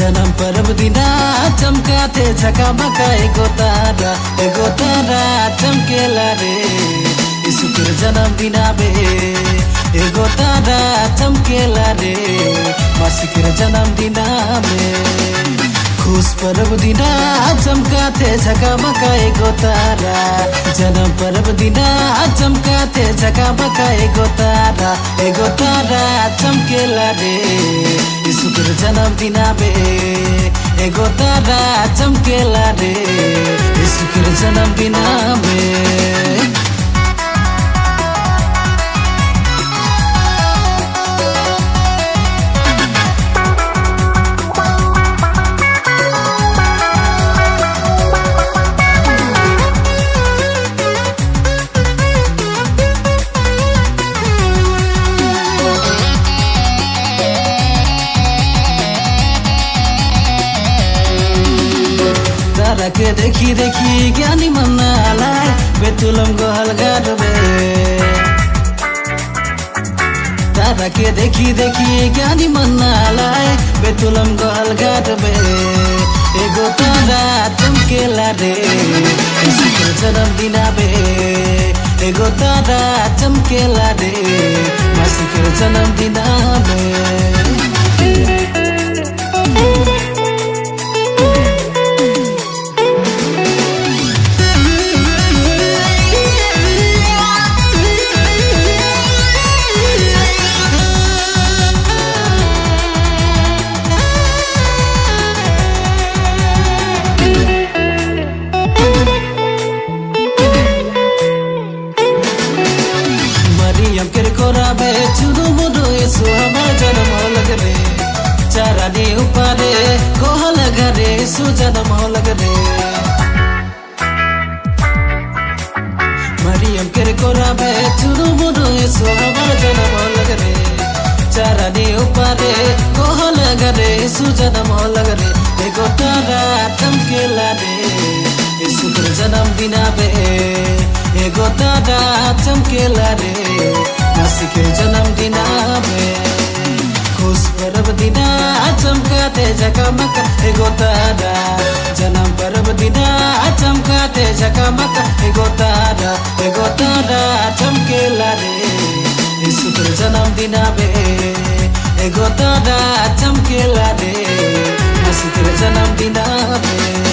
जन्म पर्व दिना चमका थे झकामका एगो तारा चमकेला रे यीशुकर जन्म दिना बे एगो तारा चमकेला रे मसीहकर जन्म दिना में खुश पर्व दिना चमका थे झकामका एगो तारा जन्म पर्व दिना चमका थे झकामका एगो तारा चमकेला रे यीशुकर जन्म दिना बे एगो तारा चमकेला रे यीशुकर जन्म दिना में तारा के देखी देखी ज्ञानी मन आलाय बेतुलम गहल गाडबे तारा के देखी देखी ज्ञानी मन आलाय बेतुलम गहल गाडबे एगो तारा चमकेला रे यीशुकर जन्म दिना बे एगो तारा चमकेला रे मसीहकर जन्म दिना बे कोराबे चुनु मुडु यसु हमार जन्म होलग रे चारानी उपारे कोहल घरे यसु जन्म होलग रे मरियम के कोराबे चुनु मुडु यसु हमार जन्म होलग रे चारानी उपारे कोहल घरे यसु जन्म होलग रे एगो तारा चमकेला रे यीशुकर जन्म दिना बे एगो तारा चमकेला रे मसीहकर जन्म दिना में खुश पर्व दिना चमका थे झकामका एगो तारा जन्म पर्व दिना चमका थे झकामका एगो तारा चमकेला रे यीशुकर जन्म दिना में एगो तारा चमकेला रे मसीहकर जन्म दिना में